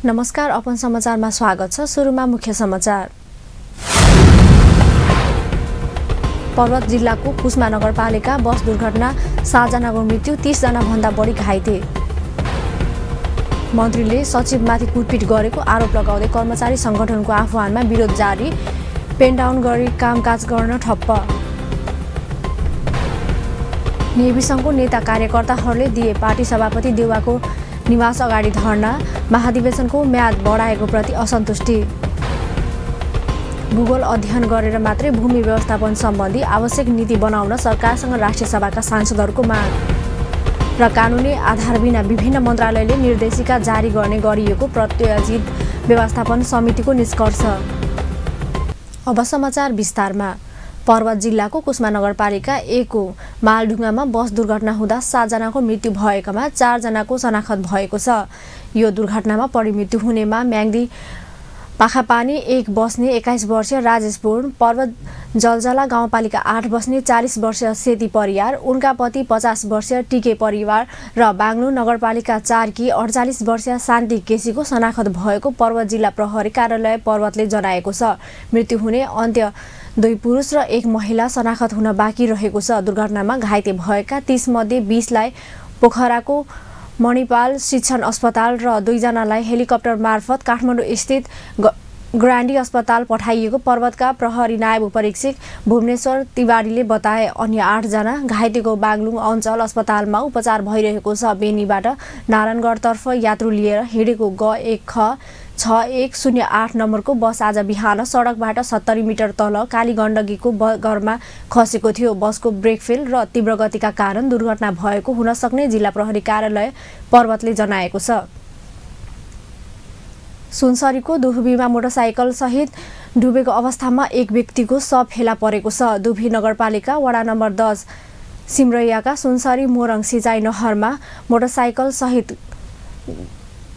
नमस्कार, अपन समाचारमा स्वागत छ। सुरुमा मुख्य समाचार। पर्वत जिल्लाको कुस्मा नगरपालिका बस दुर्घटना 7 जनाको मृत्यु, 30 जना भन्दा बढी घाइते। मन्त्रीले सचिवमाथि कुटपिट गरेको आरोप लगाउँदै कर्मचारी संगठनको आह्वानमा विरोध जारी, पेन डाउन गरी कामकाज गर्न ठप्प। नेभी संघको नेता कार्यकर्ताहरूले दिए पार्टी सभापति देउवाको निवास अगाडि धरना, महाधिवेशनको म्याद बढाएको प्रति असन्तुष्टि। भूगोल अध्ययन गरेर मात्रै भूमि व्यवस्थापन सम्बन्धी आवश्यक नीति बनाउन सरकारसँग राष्ट्रिय सभाका सांसदहरूको माग। र कानुनी आधार बिना विभिन्न मन्त्रालयले निर्देशिका जारी गर्ने गरिएको प्रायोजित व्यवस्थापन समितिको निष्कर्ष। अब समाचार विस्तारमा। पर्वत जिल्लाको कुस्मा नगरपालिका 1 को मालढुङ्गामा बस दुर्घटना हुँदा 7 जनाको मृत्यु भएकामा 4 जनाको शनाखत भएको छ। यो दुर्घटनामा परिमृत्यु हुनेमा म्याङ्दी पाखापानी 1 बस्ने 21 वर्षीय राजेश पूर्ण, पर्वत जलजला गाउँपालिका 8 बस्ने 40 वर्षीय सेती परियार, उनका पति 50 वर्षीय टिके परिवार र बाङ्लु नगरपालिका 4 की 48 वर्षीय शान्ति केसीको शनाखत भएको पर्वत जिल्ला प्रहरी कार्यालय पर्वतले जनाएको छ। मृत्यु हुने अन्त्य 2 पुरुष र 1 महिला शनाखत हुन बाँकी रहेको छ। दुर्घटनामा घाइते भएका 30 मध्ये 20 लाई पोखराको मणिपाल शिक्षण अस्पताल र 2 जनालाई हेलिकप्टर मार्फत काठमाडौँ स्थित ग्रान्डी अस्पताल पठाइएको पर्वतका प्रहरी नायब उपरीक्षक भुवनेश्वर तिवारीले बताए। अन्य 8 जना घाइतेको बागलुङ अञ्चल अस्पतालमा उपचार भइरहेको छ। बेनीबाट नारायणगढतर्फ यात्रु लिएर हिँडेको G6108 नम्बरको बस आज बिहान सडकबाट 70 मिटर तल कालीगण्डकीको बगरमा खसेको थियो। बसको ब्रेक फेल र तीव्र गतिका कारण दुर्घटना भएको हुन सक्ने जिल्ला प्रहरी कार्यालय पर्वतले जनाएको छ। सुनसरीको दुहुबीमा मोटरसाइकल सहित डुबेको अवस्थामा एक व्यक्तिको शव फेला परेको छ। दुहुबी नगरपालिका वडा नम्बर 10 सिमरैयाका सुनसरी मोरङ सिँचाइ नहरमा मोटरसाइकल सहित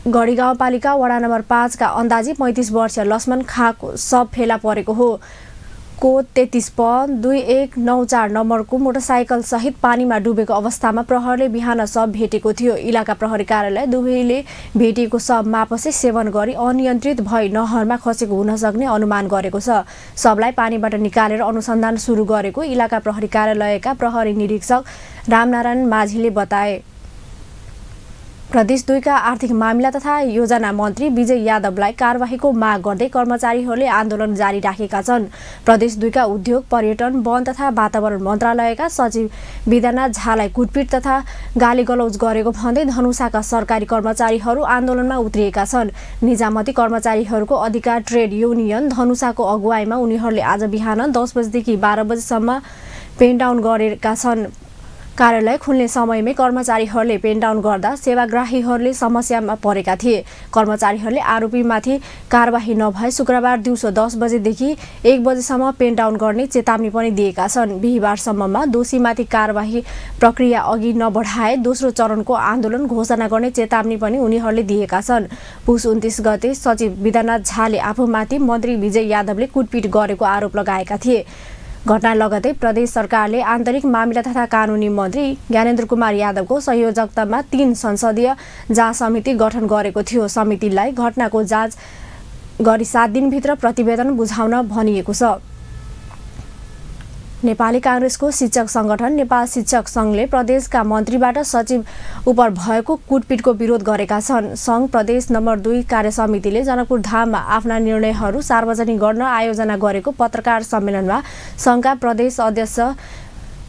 गढी गाउँपालिका वडा नम्बर 5 का अन्दाजी 35 वर्षीय लक्ष्मण खाँको शव फेला परेको हो। कोड 33P2194 नम्बरको मोटरसाइकल सहित पानीमा डुबेको अवस्थामा प्रहरले बिहान शव भेटेको थियो। इलाका प्रहरी कार्यालय दुवैले भेटिएको शव मापसे सेवन गरी अनियन्त्रित भई नहरमा खसेको हुन सक्ने अनुमान गरेको छ। शवलाई पानीबाट निकालेर अनुसन्धान सुरु गरेको इलाका प्रहरी कार्यालयका प्रहरी निरीक्षक रामनारायण माझीले बताए। प्रदेश 2 का आर्थिक मामिला तथा योजना मन्त्री विजय यादवलाई कारबाहीको माग गर्दै कर्मचारीहरूले आन्दोलन जारी राखेका छन्। प्रदेश 2 का उद्योग, पर्यटन, वन तथा वातावरण मन्त्रालयका सचिव विद्यानाथ झालाई कुटपिट तथा गालीगलौज गरेको भन्दै धनुषाका सरकारी कर्मचारीहरू आन्दोलनमा उत्रिएका छन्। निजामती कर्मचारीहरूको अधिकार ट्रेड युनियन धनुषाको अगुवाईमा उनीहरूले आज बिहान 10 बजेदेखि 12 बजेसम्म पेन डाउन गरेका छन्। कार्यालय खुल्ने समयमै कर्मचारीहरूले पेन डाउन गर्दा सेवाग्राहीहरूले समस्यामा परेका थिए। कर्मचारीहरूले आरोपीमाथि कारबाही नभए शुक्रबार दिउँसो 10 बजेदेखि 1 बजेसम्म पेन डाउन गर्ने चेतावनी पनि दिएका छन्। बिहीबारसम्ममा दोषीमाथि कारबाही प्रक्रिया अघि नबढाए दोस्रो चरणको आन्दोलन घोषणा गर्ने चेतावनी पनि उनीहरूले दिएका छन्। पुस 29 गते सचिव विद्यानाथ झाले आफूमाथि मन्त्री विजय यादवले कुटपिट गरेको आरोप लगाएका थिए। घटना लगतै प्रदेश सरकारले आन्तरिक मामिला तथा कानुनी मन्त्री ज्ञानेन्द्र कुमार यादवको संयोजकतामा 3 संसदीय जाँच समिति गठन गरेको थियो। समितिलाई घटनाको जाँच गरी 7 दिनभित्र प्रतिवेदन बुझाउन भनिएको छ। नेपाली कांग्रेसको शिक्षक संगठन नेपाल शिक्षक संघले प्रदेशका मन्त्रीबाट सचिव उप भएको कुटपिटको विरोध गरेका छन्। संघ प्रदेश नम्बर 2 कार्य समितिले जनकपुर धाममा आफ्ना निर्णयहरू सार्वजनिक गर्न आयोजना गरेको पत्रकार सम्मेलनमा संघका प्रदेश अध्यक्ष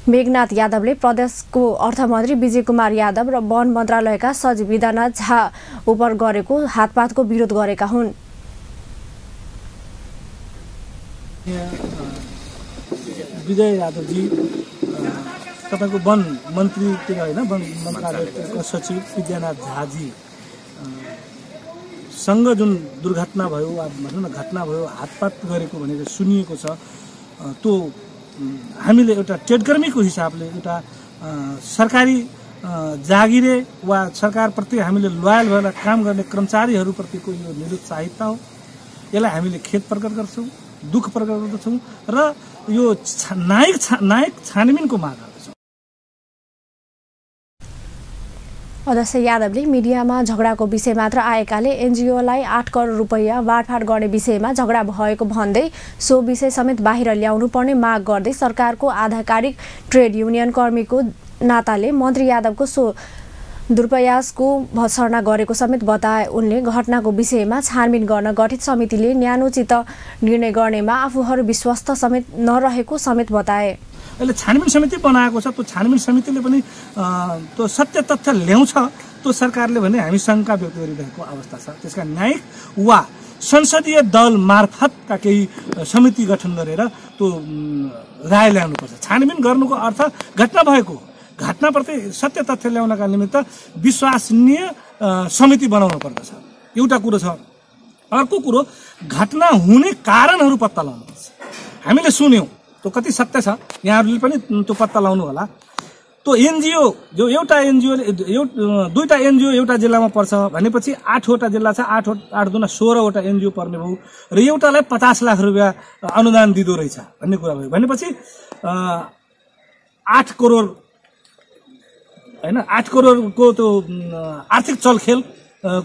मेघनाथ यादवले प्रदेशको अर्थमन्त्री विजय कुमार यादव र वन मन्त्रालयका सचिव विद्यानाथ झा उप गरेको हातपातको विरोध गरेका हुन्। विजय यादवजी तपाईको वन मन्त्रीतिर हैन, वन मन्त्रालयका सचिव विद्यानाथ झाजी सँग जुन दुर्घटना भयो, भनौँ न घटना भयो, हातपात गरेको भनेर सुनिएको छ। त्यो हामीले एउटा ट्रेडकर्मीको हिसाबले एउटा सरकारी जागिरे वा सरकारप्रति हामीले लोयल भएर काम गर्ने कर्मचारीहरूप्रतिको यो निरुत्साहितता हो। यसलाई हामीले खेद प्रकट गर्छौँ, दुःख प्रकट गर्दछौँ र यो न्यायिक छानबिनको माग गर्दछौँ। अध्यक्ष यादवले मिडियामा झगडाको विषय मात्र आएकाले एनजिओलाई 8 करोड रुपैयाँ बाँडफाँड गर्ने विषयमा झगडा भएको भन्दै सो विषय समेत बाहिर ल्याउनु पर्ने माग गर्दै सरकारको आधिकारिक ट्रेड युनियन कर्मीको नाताले मन्त्री यादवको सो दुरुपयासको भर्त्सना गरेको समेत बताए। उनले घटनाको विषयमा छानबिन गर्न गठित समितिले न्यानोचित निर्णय गर्नेमा आफूहरू विश्वस्त समेत नरहेको समेत बताए। अहिले छानबिन समिति बनाएको छ, त्यो छानबिन समितिले पनि त्यो सत्य तथ्य ल्याउँछ, त्यो सरकारले भने हामी शङ्का व्यक्त गरिरहेको अवस्था छ। त्यसका न्यायिक वा संसदीय दल मार्फतका केही समिति गठन गरेर त्यो राय ल्याउनुपर्छ। छानबिन गर्नुको अर्थ घटना भएको घटनाप्रति सत्य तथ्य ल्याउनका निमित्त विश्वसनीय समिति बनाउनु पर्दछ, एउटा कुरो छ। अर्को कुरो घटना हुने कारणहरू पत्ता लगाउनुपर्छ। हामीले सुन्यौँ, त्यो कति सत्य छ यहाँहरूले पनि त्यो पत्ता लगाउनु होला। त्यो एनजिओ जो एउटा एनजिओले दुईटा एनजिओ एउटा जिल्लामा पर्छ भनेपछि 8वटा जिल्ला छ, 8 दुना 16वटा एनजिओ पर्ने भयो र एउटालाई 50 लाख रुपियाँ अनुदान दिँदो रहेछ भन्ने कुरा भयो भनेपछि 8 करोड हैन, 8 करोडको त्यो आर्थिक चलखेल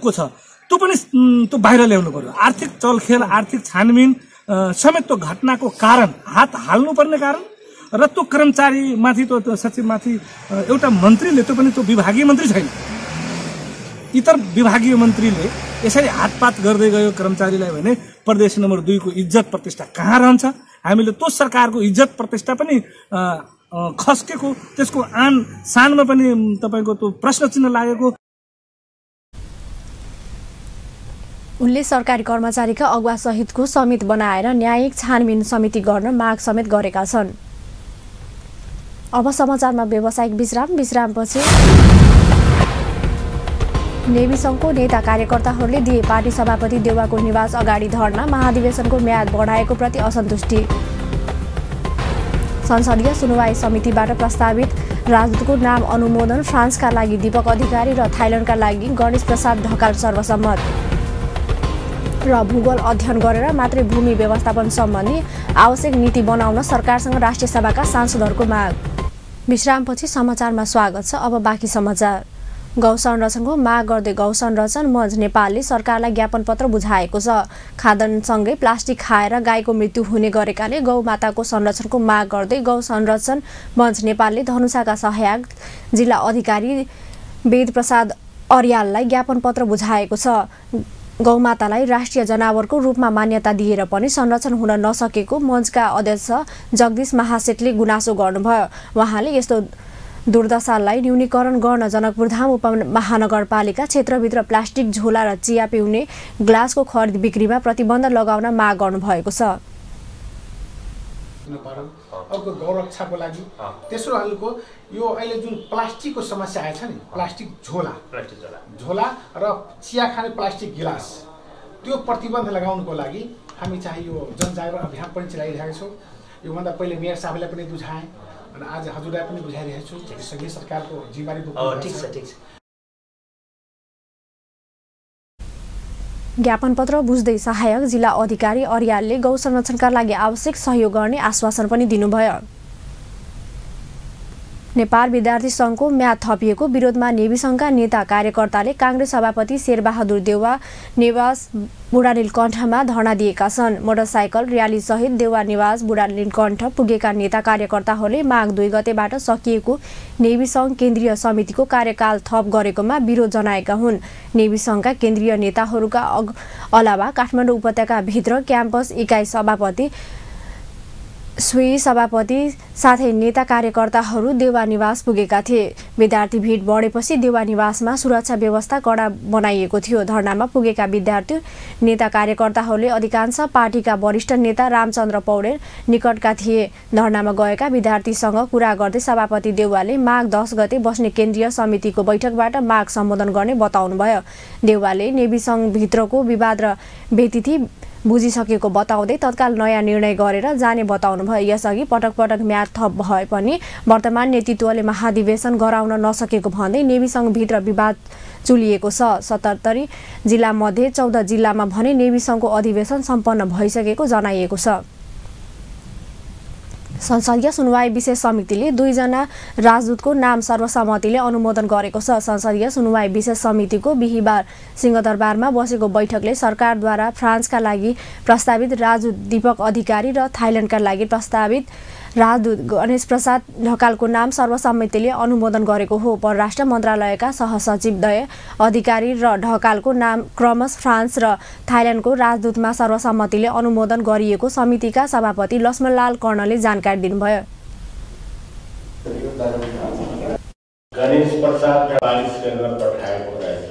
को छ, त्यो पनि त्यो बाहिर ल्याउनु पर्यो। आर्थिक चलखेल, आर्थिक छानबिन समेत त्यो घटनाको कारण हात हाल्नुपर्ने कारण र त्यो कर्मचारी माथि त्यो सचिव माथि एउटा मन्त्रीले, त्यो पनि त्यो विभागीय मन्त्री छैन, इतर विभागीय मन्त्रीले यसरी हातपात गर्दै गयो कर्मचारीलाई भने प्रदेश नम्बर 2 को इज्जत प्रतिष्ठा कहाँ रहन्छ? हामीले त्यो सरकारको इज्जत प्रतिष्ठा पनि खस्केको, त्यसको आन सानमा पनि तपाईको त्यो प्रश्न चिन्ह लागेको। उनले सरकारी कर्मचारीका अगुवा सहितको समिति बनाएर न्यायिक छानबिन समिति गर्न माग समेत गरेका छन्। अब समाचारमा व्यावसायिक विश्रामपछि नेवी सङ्घको नेता कार्यकर्ताहरूले दिए पार्टी सभापति देउवाको निवास अगाडि धर्ना। महाधिवेशनको म्याद बढाएको प्रति असन्तुष्टि। संसदीय सुनवाई समितिबाट प्रस्तावित राजदूतको नाम अनुमोदन। फ्रान्सका लागि दीपक अधिकारी र थाइल्यान्डका लागि गणेश प्रसाद ढकाल सर्वसम्मत। र भूगोल अध्ययन गरेर मात्रै भूमि व्यवस्थापन सम्बन्धी आवश्यक नीति बनाउन सरकारसँग राष्ट्रिय सभाका सांसदहरूको माग। विश्रामपछि समाचारमा स्वागत छ। अब बाँकी समाचार। गौ संरक्षणको माग गर्दै गौ संरक्षण मञ्च नेपालले सरकारलाई ज्ञापन पत्र बुझाएको छ। खाद्यान्नसँगै प्लास्टिक खाएर गाईको मृत्यु हुने गरेकाले गौमाताको संरक्षणको माग गर्दै गौ संरक्षण मञ्च नेपालले धनुषाका सहायक जिल्ला अधिकारी वेद प्रसाद अर्याललाई ज्ञापन पत्र बुझाएको छ। गौमातालाई राष्ट्रिय जनावरको रूपमा मान्यता दिएर पनि संरक्षण हुन नसकेको मञ्चका अध्यक्ष जगदीश महासेठले गुनासो गर्नुभयो। उहाँले यस्तो दुर्दशालाई न्यूनीकरण गर्न जनकपुरधाम उपमहानगरपालिका क्षेत्रभित्र प्लास्टिक झोला र चिया पिउने ग्लासको खरिद बिक्रीमा प्रतिबन्ध लगाउन माग गर्नुभएको छ। अर्को गौरक्षाको लागि तेस्रो हालको यो अहिले जुन प्लास्टिकको समस्या आएछ नि, प्लास्टिक झोला र चिया खाने प्लास्टिक गिलास, त्यो प्रतिबन्ध लगाउनको लागि हामी चाहिँ यो जनजागरण अभियान पनि चलाइरहेका छौँ। योभन्दा पहिले मेयर साहबलाई पनि बुझाएँ अनि आज हजुरलाई पनि बुझाइरहेको छु। सँगै सरकारको जिम्मेवारी बोक्नु। ज्ञापन पत्र बुझ्दै सहायक जिल्ला अधिकारी अर्यालले गौ संरक्षणका लागि आवश्यक सहयोग गर्ने आश्वासन पनि दिनुभयो। नेपाल विद्यार्थी सङ्घको म्याद थपिएको विरोधमा नेवी सङ्घका नेता कार्यकर्ताले काङ्ग्रेस सभापति शेरबहादुर देउवा निवास बुढानीलकण्ठमा धरना दिएका छन्। मोटरसाइकल र्याली सहित देउवा निवास बुढानीलकण्ठ पुगेका नेता कार्यकर्ताहरूले माघ 2 गतेबाट सकिएको नेवी सङ्घ केन्द्रीय समितिको कार्यकाल थप गरेकोमा विरोध जनाएका हुन्। नेवी सङ्घका केन्द्रीय नेताहरूका अलावा काठमाडौँ उपत्यकाभित्र क्याम्पस इकाइ सभापति, स्वी सभापति साथै नेता कार्यकर्ताहरू देउवा निवास पुगेका थिए। विद्यार्थी भिड बढेपछि देउवा निवासमा सुरक्षा व्यवस्था कडा बनाइएको थियो। धरनामा पुगेका विद्यार्थी नेता कार्यकर्ताहरूले अधिकांश पार्टीका वरिष्ठ नेता रामचन्द्र पौडेल निकटका थिए। धरनामा गएका विद्यार्थीसँग कुरा गर्दै सभापति देउवाले माघ 10 गते बस्ने केन्द्रीय समितिको बैठकबाट माग सम्बोधन गर्ने बताउनुभयो। देउवाले नेवी सङ्घभित्रको विवाद र व्यतिथि बुझिसकेको बताउँदै तत्काल नयाँ निर्णय गरेर जाने बताउनुभयो। यसअघि पटक पटक म्याद थप भए पनि वर्तमान नेतृत्वले महाधिवेशन गराउन नसकेको भन्दै नेवी सङ्घभित्र विवाद चुलिएको छ। 77 जिल्लामध्ये 14 जिल्लामा भने नेवी सङ्घको अधिवेशन सम्पन्न भइसकेको जनाइएको छ। संसदीय सुनवाई विशेष समितिले 2 जना राजदूतको नाम सर्वसम्मतिले अनुमोदन गरेको छ। संसदीय सुनवाई विशेष समितिको बिहीबार सिंहदरबारमा बसेको बैठकले सरकारद्वारा फ्रान्सका लागि प्रस्तावित राजदूत दीपक अधिकारी र थाइल्यान्डका लागि प्रस्तावित राजदूत गणेश प्रसाद ढकालको नाम सर्वसम्मतिले अनुमोदन गरेको हो। परराष्ट्र मन्त्रालयका सहसचिव दय अधिकारी र ढकालको नाम क्रमशः फ्रान्स र थाइल्यान्डको राजदूतमा सर्वसम्मतिले अनुमोदन गरिएको समितिका सभापति लक्ष्मणलाल कर्णले जानकारी दिनुभयो। गणेश प्रसाद ढकाल गरेर पठाएको रहेछ।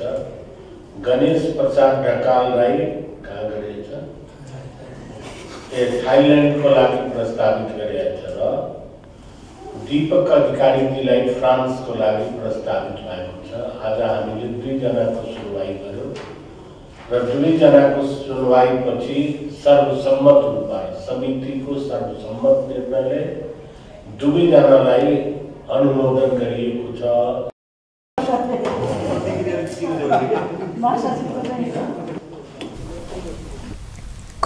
गणेश प्रसाद ढकाललाई कहाँ गरेछ? थाइल्यान्डको लागि प्रस्तावित गरिएको छ र दीपक अधिकारीजीलाई फ्रान्सको लागि प्रस्तावित भएको छ। आज हामीले 2 जनाको सुनवाई गर्यौं र 2 जनाको सुनवाईपछि सर्वसम्मत रूपमा समितिको सर्वसम्मत निर्णयले 2 जनालाई अनुमोदन गरिएको छ।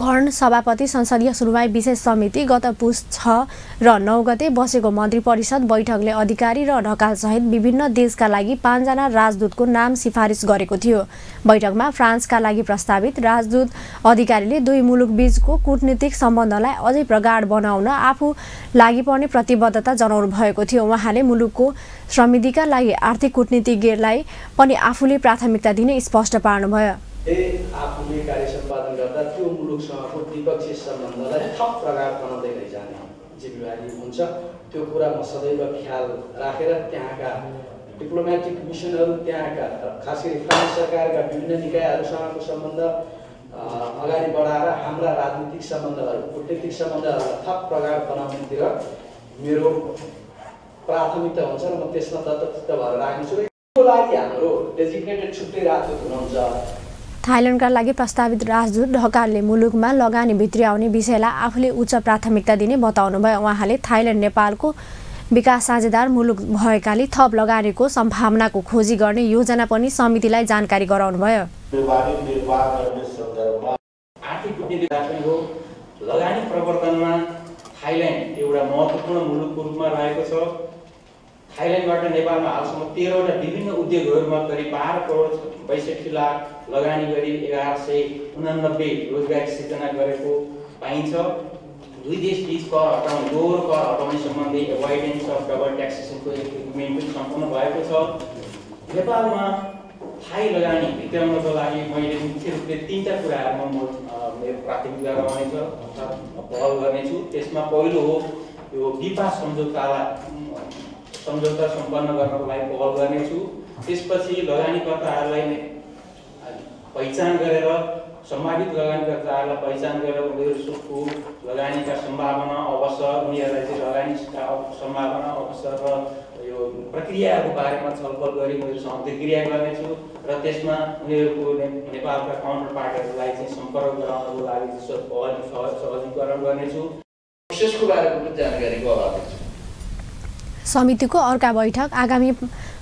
कर्ण सभापति संसदीय सुनवाई विशेष समिति गत पुस 6 र 9 गते बसेको मन्त्री परिषद बैठकले अधिकारी र ढकालसहित विभिन्न देशका लागि 5 जना राजदूतको नाम सिफारिस गरेको थियो। बैठकमा फ्रान्सका लागि प्रस्तावित राजदूत अधिकारीले 2 मुलुकबीचको कूटनीतिक सम्बन्धलाई अझै प्रगाढ बनाउन आफू लागि पर्ने प्रतिबद्धता जनाउनु भएको थियो। उहाँले मुलुकको समृद्धिका लागि आर्थिक कूटनीतिज्ञलाई पनि आफूले प्राथमिकता दिने स्पष्ट पार्नुभयो। आफूले कार्य सम्पादन गर्दा त्यो मुलुकसँगको द्विपक्षीय सम्बन्धलाई थप प्रगाढ बनाउँदै लैजाने जिम्मेवारी हुन्छ। त्यो कुरा म सदैव ख्याल राखेर त्यहाँका डिप्लोमेटिक मिसनहरू, त्यहाँका खास गरी फ्रान्स सरकारका विभिन्न निकायहरूसँगको सम्बन्ध अगाडि बढाएर हाम्रा राजनीतिक सम्बन्धहरू, कूटनीतिक सम्बन्धहरूलाई थप प्रगाढ बनाउनेतिर मेरो प्राथमिकता हुन्छ र म त्यसमा तत्परता भएर राख्नेछु। यसको लागि हाम्रो डेजिग्नेटेड छुट्टै राजदूत हुनुहुन्छ। थाइल्यान्डका लागि प्रस्तावित राजदूत ढकालले मुलुकमा लगानी भित्र्याउने विषयलाई आफूले उच्च प्राथमिकता दिने बताउनुभयो। उहाँले थाइल्यान्ड नेपालको विकास साझेदार मुलुक भएकाले थप लगानीको सम्भावनाको खोजी गर्ने योजना पनि समितिलाई जानकारी गराउनुभयो। लगानी प्रवर्धनमा थाइल्यान्ड एउटा महत्त्वपूर्ण मुलुकको रूपमा रहेको छ। थाइल्यान्डबाट नेपालमा हालसम्म 13वटा विभिन्न उद्योगहरूमा करिब 12 करोड 62 लाख लगानी गरी 1189 रोजगारी सिर्जना गरेको पाइन्छ। 2 देशबीच कर हटाउने, दोहोरो कर हटाउने सम्बन्धी एभोइडेन्स अफ डबल ट्याक्सेसनको एग्रिमेन्ट पनि सम्पन्न भएको छ। नेपालमा थाई लगानी भित्राउनको लागि मैले मुख्य रूपले 3टा कुराहरूमा मेरो प्राथमिकता रहनेछ अथवा पहल गर्नेछु। त्यसमा पहिलो हो यो विपा सम्झौता सम्पन्न गर्नको लागि पहल गर्नेछु। त्यसपछि लगानीकर्ताहरूलाई पहिचान गरेर, सम्भावित लगानीकर्ताहरूलाई पहिचान गरेर उनीहरूको लगानीका सम्भावना, अवसर, उनीहरूलाई चाहिँ लगानीका सम्भावना, अवसर र यो प्रक्रियाहरूको बारेमा छलफल गरी उनीहरूसँग अन्तर्क्रिया गर्नेछु र त्यसमा उनीहरूको नेपालका काउन्टर पार्टहरूलाई चाहिँ सम्पर्क गराउनको लागि सहजीकरण गर्नेछु। प्रोसेसको बारेमा पनि जानकारीको अभाव छ। समितिको अर्का बैठक आगामी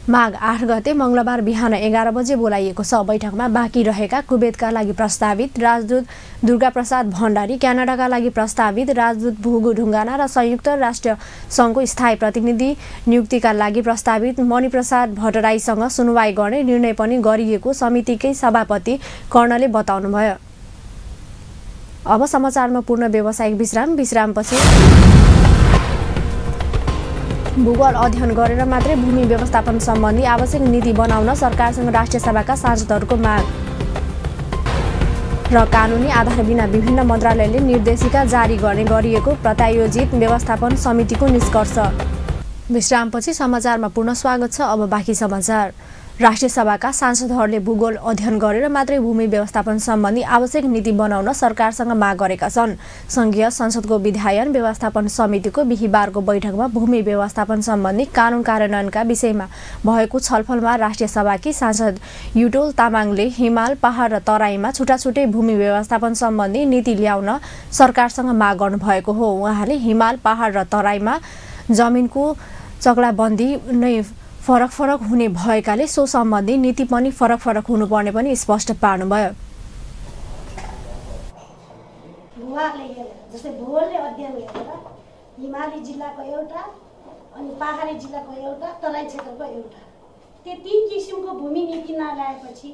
माघ 8 गते मंगलबार बिहान 11 बजे बोलाइएको छ। बैठकमा बाँकी रहेका कुवेतका लागि प्रस्तावित राजदूत दुर्गा प्रसाद भण्डारी, क्यानाडाका लागि प्रस्तावित राजदूत भुगु ढुङ्गाना र संयुक्त राष्ट्र सङ्घको स्थायी प्रतिनिधि नियुक्तिका लागि प्रस्तावित मणिप्रसाद भट्टराईसँग सुनवाई गर्ने निर्णय पनि गरिएको समितिकै सभापति कर्णले बताउनुभयो। अब समाचारमा पूर्ण व्यावसायिक विश्रामपछि भूगोल अध्ययन गरेर मात्रै भूमि व्यवस्थापन सम्बन्धी आवश्यक नीति बनाउन सरकारसँग राष्ट्रिय सभाका सांसदहरूको माग र कानुनी आधार बिना विभिन्न मन्त्रालयले निर्देशिका जारी गर्ने गरिएको प्रायोजित व्यवस्थापन समितिको निष्कर्ष। विश्रामपछि समाचारमा पुनः स्वागत छ। अब बाँकी समाचार। राष्ट्रिय सभाका सांसदहरूले भूगोल अध्ययन गरेर मात्रै भूमि व्यवस्थापन सम्बन्धी आवश्यक नीति बनाउन सरकारसँग माग गरेका छन्। संघीय संसदको विधायन व्यवस्थापन समितिको बिहीबारको बैठकमा भूमि व्यवस्थापन सम्बन्धी कानुन कार्यान्वयनका विषयमा भएको छलफलमा राष्ट्रिय सभाकी सांसद युटोल तामाङले हिमाल, पहाड र तराईमा छुटाछुटै भूमि व्यवस्थापन सम्बन्धी नीति ल्याउन सरकारसँग माग गर्नुभएको हो। उहाँले हिमाल, पहाड र तराईमा जमिनको चक्लाबन्दी नै फरक हुने भएकाले सो सम्बन्धी नीति पनि फरक हुनुपर्ने पनि स्पष्ट पार्नुभयो। जस्तै भूगोलले अध्ययन गरेर हिमाली जिल्लाको एउटा अनि पहाडी जिल्लाको एउटा तराई क्षेत्रको एउटा त्यो 3 किसिमको भूमि नीति नल्याएपछि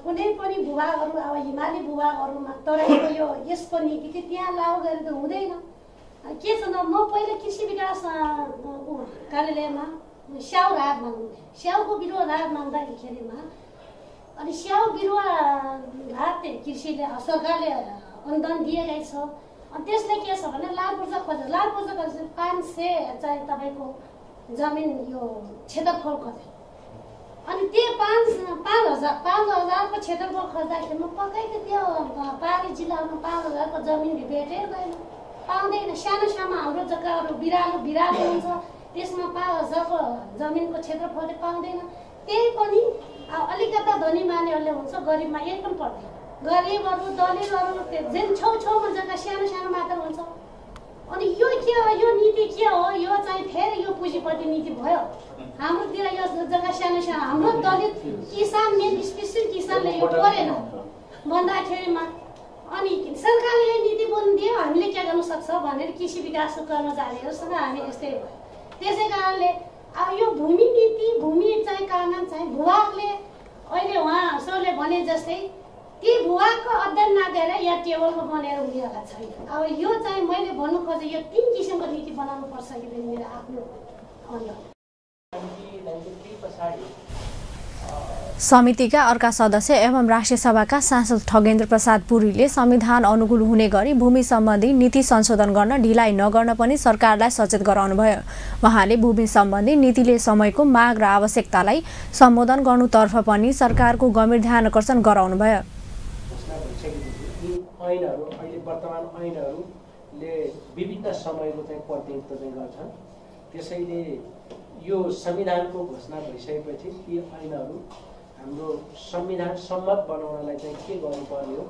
कुनै पनि भूभागहरू अब हिमाली भूभागहरूमा तराईको यसको नीति चाहिँ त्यहाँ लागू गरेर त हुँदैन। के छ म पहिले कृषि विकास कार्यालयमा स्याउ राहत माग्दै स्याउको बिरुवा राहत माग्दाखेरिमा अनि स्याउ बिरुवा राहत कृषिले सरकारले अनुदान दिएकै छ। अनि त्यसले के छ भने लाल पूर्जा खोज्छ 500 चाहिँ तपाईँको जमिन यो क्षेत्रफल खोज्छ। अनि त्यो 5,000 को क्षेत्रफल खोज्दाखेरिमा पक्कै त्यो पहाडी जिल्लामा 5,000 को जमिन भेटेदैन पाउँदैन। सानो सानो हाम्रो जग्गाहरू बिरालो हुन्छ त्यसमा 5,000 को जमिनको क्षेत्रफलले पाउँदैन। त्यही पनि अलिकता धनी मानेहरूले हुन्छ गरिबमा एकदम पर्दैन। गरिबहरू दलितहरू जुन छेउछाउमा जग्गा सानो मात्र हुन्छ। अनि यो के हो यो नीति के हो यो चाहिँ फेरि यो पुँजीपट्टि नीति भयो। हाम्रोतिर यो जग्गा सानो हाम्रो दलित किसान मेन स्पेसियल किसानले यो गरेन भन्दाखेरिमा अनि सरकारले यो नीति बनिदियो हामीले के गर्न सक्छ भनेर कृषि विकास कर्मचारीहरूसँग हामी यस्तै भयो। त्यसै कारणले अब यो भूमि नीति भूमि चाहिँ कानुन चाहिँ भूभागले अहिले उहाँहरूले भने जस्तै ती भूभागको अध्ययन नगरेर या टेबलमा बनेर हुनेवाला छैन। अब यो चाहिँ मैले भन्नु खोजेँ यो 3 किसिमको नीति बनाउनु पर्छ कि मेरो आफ्नो अनुरोध। समितिका अर्का सदस्य एवं राष्ट्रिय सभाका सांसद ठगेन्द्र प्रसाद पुरीले संविधान अनुकूल हुने गरी भूमि सम्बन्धी नीति संशोधन गर्न ढिलाइ नगर्न पनि सरकारलाई सचेत गराउनुभयो। उहाँले भूमि सम्बन्धी नीतिले समयको माग र आवश्यकतालाई सम्बोधन गर्नुतर्फ पनि सरकारको गम्भीर ध्यान आकर्षण गराउनुभयो। ऐनहरू अहिले वर्तमान ऐनहरूले विभिन्न समयको चाहिँ प्रतिनिधित्व चाहिँ गर्छन्। त्यसैले यो संविधानको घोषणा भइसकेपछि ती ऐनहरू हाम्रो संविधान सम्मत बनाउनलाई चाहिँ के गर्नुपर्ने हो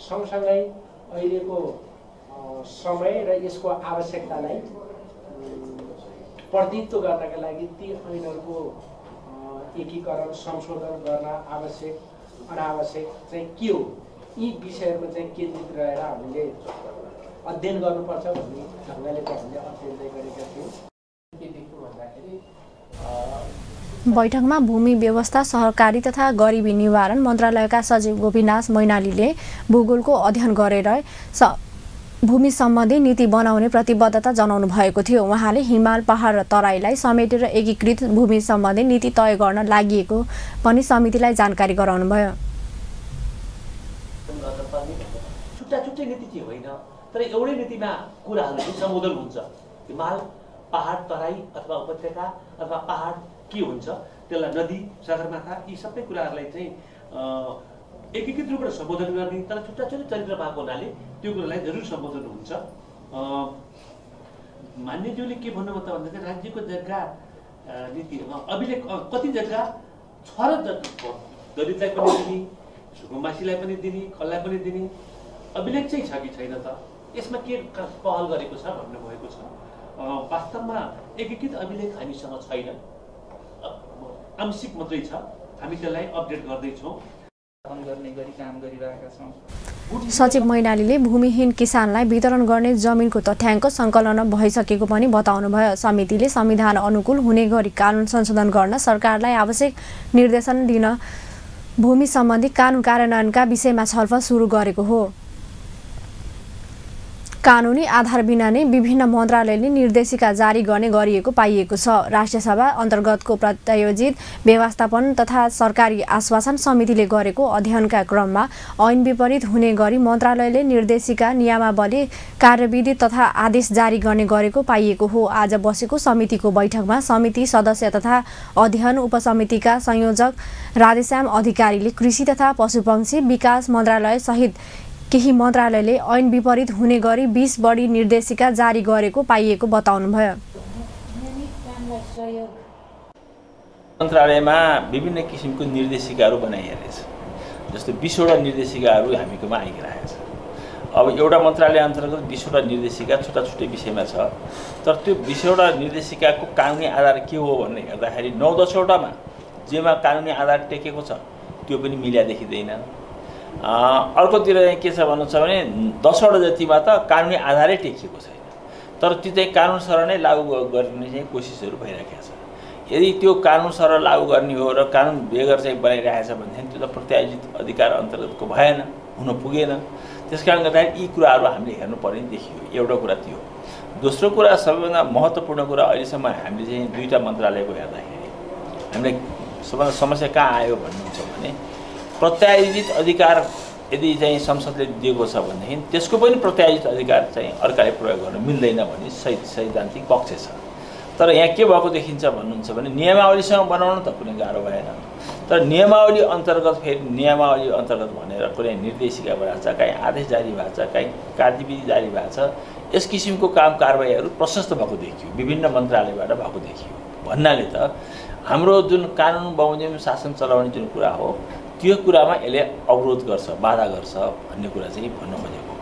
सँगसँगै अहिलेको समय र यसको आवश्यकतालाई प्रतिनिधित्व गर्नका लागि ती ऐनहरूको एकीकरण संशोधन गर्न आवश्यक अनावश्यक चाहिँ के हो यी विषयहरूमा चाहिँ केन्द्रित रहेर हामीले अध्ययन गर्नुपर्छ भन्ने ढङ्गले हामीले अध्ययन गरेका थियौँ। बैठकमा भूमि व्यवस्था सहकारी तथा गरिबी निवारण मन्त्रालयका सचिव गोपीनाथ मैनालीले भूगोलको अध्ययन गरेर भूमि सम्बन्धी नीति बनाउने प्रतिबद्धता जनाउनु भएको थियो। उहाँले हिमाल पहाड र तराईलाई समेटेर एकीकृत भूमि सम्बन्धी नीति तय गर्न लागि पनि समितिलाई जानकारी गराउनुभयो। छुट्टै नीति चाहिँ होइन तर एउटै नीतिमा कुराहरू चाहिँ सम्बोधन हुन्छ। हिमाल पहाड तराई अथवा उपत्यका अथवा पहाड के हुन्छ त्यसलाई नदी सगरमाथा यी सबै कुराहरूलाई चाहिँ एकीकृत रूपमा सम्बोधन गर्ने तर छुट्टा चरित्र भएको हुनाले त्यो कुरालाई जरुर सम्बोधन हुन्छ। मान्यज्यूले के भन्नुभयो त भन्दाखेरि राज्यको जग्गा नीति अभिलेख कति जग्गा छ र दलितलाई पनि दिने सुकुम्बासीलाई पनि दिने खल्लाई पनि दिने अभिलेख चाहिँ छ कि छैन त यसमा के पहल गरेको छ भन्नुभएको छ। वास्तवमा एकीकृत अभिलेख हामीसँग छैन आंशिक मात्रै छ हामी त्यसलाई अपडेट गर्दैछौँ गर्ने गरी काम गरिरहेका छौँ। सचिव मैनालीले भूमिहीन किसानलाई वितरण गर्ने जमिनको तथ्याङ्क सङ्कलन भइसकेको पनि बताउनुभयो। समितिले संविधान अनुकूल हुने गरी कानुन संशोधन गर्न सरकारलाई आवश्यक निर्देशन दिन भूमि सम्बन्धी कानुन कार्यान्वयनका विषयमा छलफल सुरु गरेको हो। कानुनी आधार बिना नै विभिन्न मन्त्रालयले निर्देशिका जारी गर्ने गरिएको पाइएको छ। राष्ट्रिय सभा अन्तर्गतको प्रायोजित व्यवस्थापन तथा सरकारी आश्वासन समितिले गरेको अध्ययनका क्रममा ऐन विपरीत हुने गरी मन्त्रालयले निर्देशिका नियमावली कार्यविधि तथा आदेश जारी गर्ने गरेको पाइएको हो। आज बसेको समितिको बैठकमा समिति सदस्य तथा अध्ययन उपसमितिका संयोजक राधेश्याम अधिकारीले कृषि तथा पशुपक्षी विकास मन्त्रालय सहित केही मन्त्रालयले ऐन विपरीत हुने गरी 20 बढी निर्देशिका जारी गरेको पाइएको बताउनुभयो। मन्त्रालयमा विभिन्न किसिमको निर्देशिकाहरू बनाइएको छ। जस्तो 20 वटा निर्देशिकाहरू हामीकोमा आइरहेको छ। अब एउटा मन्त्रालय अन्तर्गत 20 वटा निर्देशिका छुट्टै विषयमा छ। तर त्यो 20 वटा निर्देशिकाको कानुनी आधार के हो भन्ने हेर्दाखेरि 9-10 वटामा जेमा कानुनी आधार टेकेको छ त्यो पनि मिल्या देखिँदैन। अर्कोतिर के छ भन्नु छ भने 10 वटा जतिमा त कानुनी आधारै टेकिएको छैन। तर त्यो चाहिँ कानुनसर नै लागू गर्ने चाहिँ कोसिसहरू भइरहेको छ। यदि त्यो कानुनसर लागू गर्ने हो र कानुन बेगर चाहिँ बनाइरहेछ भनेदेखि त्यो त प्रत्यायोजित अधिकार अन्तर्गतको भएन, हुन पुगेन। त्यसकारण गर्दाखेरि यी कुराहरू हामीले हेर्नुपर्ने देखियो। एउटा कुरा त्यो। दोस्रो कुरा, सबैभन्दा महत्त्वपूर्ण कुरा, अहिलेसम्म हामीले चाहिँ दुईवटा मन्त्रालयको हेर्दाखेरि हामीलाई सबभन्दा समस्या कहाँ आयो भन्नुहुन्छ भने प्रत्यायोजित अधिकार यदि चाहिँ संसदले दिएको छ भनेदेखि त्यसको पनि प्रत्यायोजित अधिकार चाहिँ अर्काले प्रयोग गर्न मिल्दैन भन्ने सैद्धान्तिक पक्ष छ। तर यहाँ के भएको देखिन्छ भन्नुहुन्छ भने नियमावलीसँग बनाउन त कुनै गाह्रो भएन, तर नियमावली अन्तर्गत फेरि नियमावली अन्तर्गत भनेर कुनै निर्देशिका बनाएको छ, कहीँ आदेश जारी भएको छ, कहीँ कार्यविधि जारी भएको छ। यस किसिमको काम कारबाहीहरू प्रशस्त भएको देखियो, विभिन्न मन्त्रालयबाट भएको देखियो। भन्नाले त हाम्रो जुन कानुन बमोजिम शासन चलाउने जुन कुरा हो त्यो कुरामा यसले अवरोध गर्छ, बाधा गर्छ भन्ने कुरा चाहिँ भन्न खोजेको।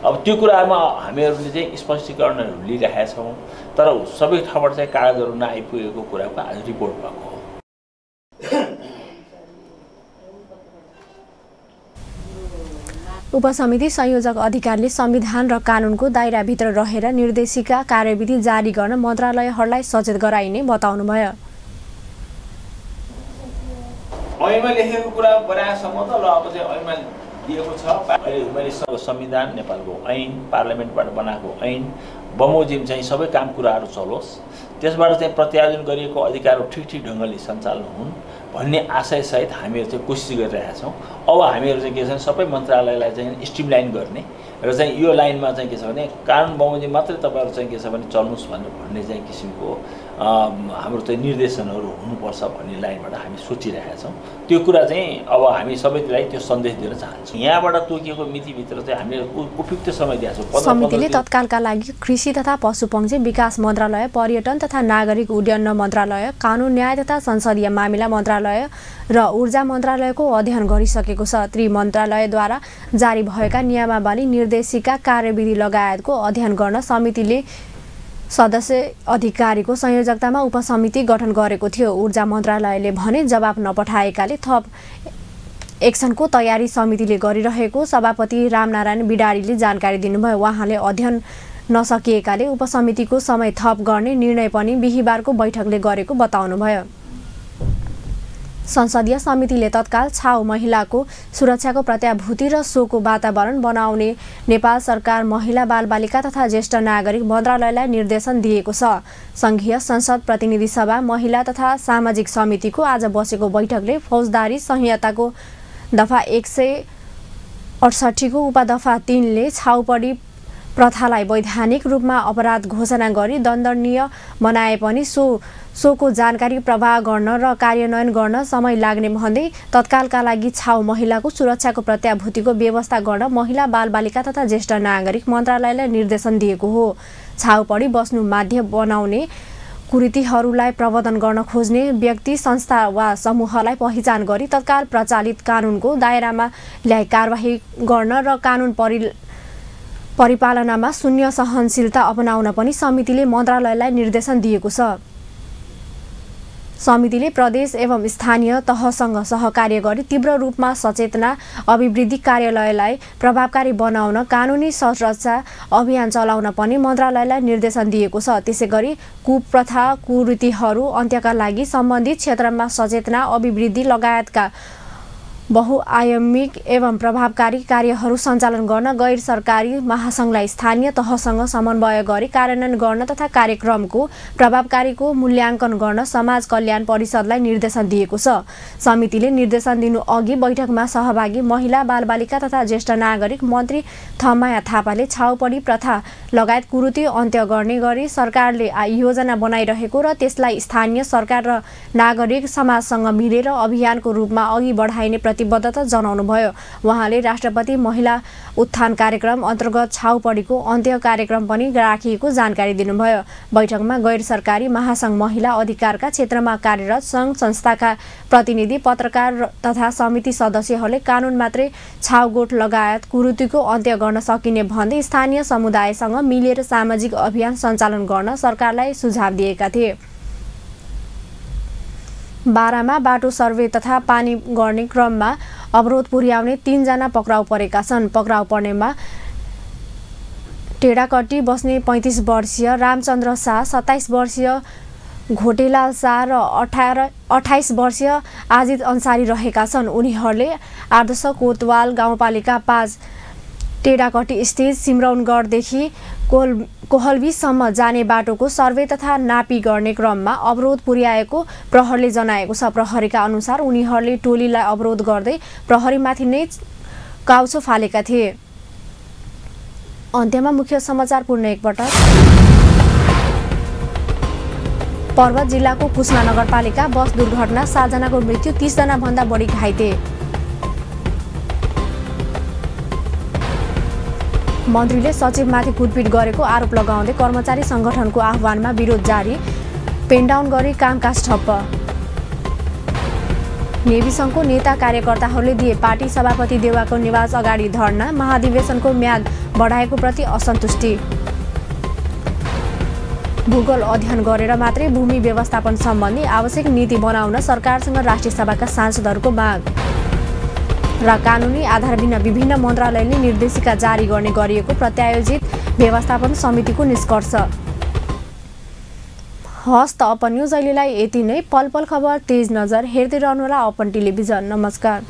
अब त्यो कुरामा हामीहरूले चाहिँ स्पष्टीकरणहरू लिइरहेका छौँ, तर सबै ठाउँबाट चाहिँ कागजहरू नआइपुगेको कुराको आज रिपोर्ट भएको हो। उपसमिति संयोजक अधिकारीले संविधान र कानुनको दायराभित्र रहेर निर्देशिका कार्यविधि जारी गर्न मन्त्रालयहरूलाई सचेत गराइने बताउनुभयो। ऐनमा लेखेको कुरा बनाएसम्म त ल अब चाहिँ ऐनमा दिएको छ। अहिले मैले संविधान, नेपालको ऐन, पार्लियामेन्टबाट बनाएको ऐन बमोजिम चाहिँ सबै काम कुराहरू चलोस्, त्यसबाट चाहिँ प्रत्यायोजन गरिएको अधिकारहरू ठिक ढङ्गले सञ्चालन हुन् भन्ने आशयसहित हामीहरू चाहिँ कोसिस गरिरहेका छौँ। अब हामीहरू चाहिँ के छ भने सबै मन्त्रालयलाई चाहिँ स्ट्रिमलाइन गर्ने र चाहिँ यो लाइनमा चाहिँ के छ भने कानुन बमोजिम मात्रै तपाईँहरू चाहिँ के छ भने चल्नुहोस् भन्ने चाहिँ किसिमको हाम्रो चाहिँ निर्देशनहरू हुनुपर्छ भन्ने लाइनबाट हामी सोचिरहेका छौँ। त्यो कुरा चाहिँ अब हामी सबैलाई त्यो सन्देश दिन चाहन्छौँ। यहाँबाट तोकिएको मितिभित्र चाहिँ हामीले उपयुक्त समय दिएको छौँ। समितिले तत्कालका लागि कृषि तथा पशुपक्षी विकास मन्त्रालय, पर्यटन तथा नागरिक उड्डयन मन्त्रालय, कानुन न्याय तथा संसदीय मामिला मन्त्रालय र ऊर्जा मन्त्रालयको अध्ययन गरिसकेको छ। त्रिमन्त्रालयद्वारा जारी भएका नियमावली, निर्देशिका, कार्यविधि लगायतको अध्ययन गर्न समितिले सदस्य अधिकारीको संयोजकतामा उपसमिति गठन गरेको थियो। ऊर्जा मन्त्रालयले भने जवाब नपठाएकाले थप एक्सनको तयारी समितिले गरिरहेको सभापति रामनारायण बिडारीले जानकारी दिनुभयो। उहाँले अध्ययन नसकिएकाले उपसमितिको समय थप गर्ने निर्णय पनि बिहीबारको बैठकले गरेको बताउनुभयो। संसदीय समितिले तत्काल छाउ महिलाको सुरक्षाको प्रत्याभूति र सोको वातावरण बनाउने नेपाल सरकार महिला बालबालिका तथा ज्येष्ठ नागरिक मन्त्रालयलाई निर्देशन दिएको छ। संघीय संसद प्रतिनिधि सभा महिला तथा सामाजिक समितिको आज बसेको बैठकले फौजदारी संहिताको दफा 168 को उपदफा 3 ले छाउपडी प्रथालाई वैधानिक रूपमा अपराध घोषणा गरी दण्डनीय बनाए पनि सोको जानकारी प्रवाह गर्न र कार्यान्वयन गर्न समय लाग्ने भन्दै तत्कालका लागि छाउ महिलाको सुरक्षाको प्रत्याभूतिको व्यवस्था गर्न महिला बालबालिका तथा ज्येष्ठ नागरिक मन्त्रालयलाई निर्देशन दिएको हो। छाउपडी बस्नु बाध्य बनाउने कुरीतिहरूलाई प्रवर्तन गर्न खोज्ने व्यक्ति, संस्था वा समूहलाई पहिचान गरी तत्काल प्रचलित कानुनको दायरामा ल्याई कारबाही गर्न र कानुन परिपालनामा शून्य सहनशीलता अपनाउन पनि समितिले मन्त्रालयलाई निर्देशन दिएको छ। समितिले प्रदेश एवं स्थानीय तहसँग सहकार्य गरी तीव्र रूपमा सचेतना अभिवृद्धि कार्यालयलाई प्रभावकारी बनाउन कानुनी सुरक्षा अभियान चलाउन पनि मन्त्रालयलाई निर्देशन दिएको छ। त्यसैगरी कुप्रथा कुरीतिहरू अन्त्यका लागि सम्बन्धित क्षेत्रमा सचेतना अभिवृद्धि लगायतका बहुआयामिक एवं प्रभावकारी कार्यहरू सञ्चालन गर्न गैर सरकारी महासंघलाई स्थानीय तहसँग समन्वय गरी कार्यान्वयन गर्न तथा कार्यक्रमको प्रभावकारीको मूल्याङ्कन गर्न समाज कल्याण परिषदलाई निर्देशन दिएको छ। समितिले निर्देशन दिनु अघि बैठकमा सहभागी महिला बालबालिका तथा ज्येष्ठ नागरिक मन्त्री थमाया थापाले छाउपडी प्रथा लगायत कुरीति अन्त्य गर्ने गरी सरकारले योजना बनाइरहेको र त्यसलाई स्थानीय सरकार र नागरिक समाजसँग मिलेर अभियानको रूपमा अघि बढाइने प्रतिबद्धता जनाउनुभयो। उहाँले राष्ट्रपति महिला उत्थान कार्यक्रम अन्तर्गत छाउपडीको अन्त्य कार्यक्रम पनि राखिएको जानकारी दिनुभयो। बैठकमा गैर सरकारी महासंघ महिला अधिकारका क्षेत्रमा कार्यरत सङ्घ संस्थाका प्रतिनिधि, पत्रकार तथा समिति सदस्यहरूले कानुन मात्रै छाउगोठ लगायत कुरीतिको अन्त्य गर्न सकिने भन्दै स्थानीय समुदायसँग मिलेर सामाजिक अभियान सञ्चालन गर्न सरकारलाई सुझाव दिएका थिए। बारामा बाटो सर्वे तथा पानी गर्ने क्रममा अवरोध पुर्याउने 3 जना पक्राउ परेका छन्। पक्राउ पर्नेमा टेढाकट्टी बस्ने 35 वर्षीय रामचन्द्र शाह, 27 वर्षीय घोटेलाल शाह र 28 वर्षीय आजिद अन्सारी रहेका छन्। उनीहरूले आदर्श कोतवाल गाउँपालिका 5 टेढाकट्टी स्थित सिमरौनगढदेखि कोहलबीसम्म जाने बाटोको सर्वे तथा नापी गर्ने क्रममा अवरोध पुर्याएको प्रहरीले जनाएको छ। प्रहरीका अनुसार उनीहरूले टोलीलाई अवरोध गर्दै प्रहरीमाथि नै काउचो फालेका थिए। अन्त्यमा मुख्य समाचार पुनः एकपटक। पर्वत जिल्लाको कुस्मा नगरपालिका बस दुर्घटना, 7 जनाको मृत्यु, 30 जना भन्दा बढी घाइते। मन्त्रीले सचिवमाथि कुटपिट गरेको आरोप लगाउँदै कर्मचारी संगठनको आह्वानमा विरोध जारी, पेनडाउन गरी कामकाज ठप्प। नेवी सङ्घको नेता कार्यकर्ताहरूले दिए पार्टी सभापति देउवाको निवास अगाडि धरना, महाधिवेशनको म्याद बढाएको प्रति असन्तुष्टि। भूगोल अध्ययन गरेर मात्रै भूमि व्यवस्थापन सम्बन्धी आवश्यक नीति बनाउन सरकारसँग राष्ट्रिय सभाका सांसदहरूको माग र कानुनी आधार बिना विभिन्न मन्त्रालयले निर्देशिका जारी गर्ने गरिएको प्रत्यायोजित व्यवस्थापन समितिको निष्कर्ष। हस्त अपन न्युज अहिलेलाई यति नै। पल पल खबर, तेज नजर हेर्दै रहनुहोला अपन टेलिभिजन। नमस्कार।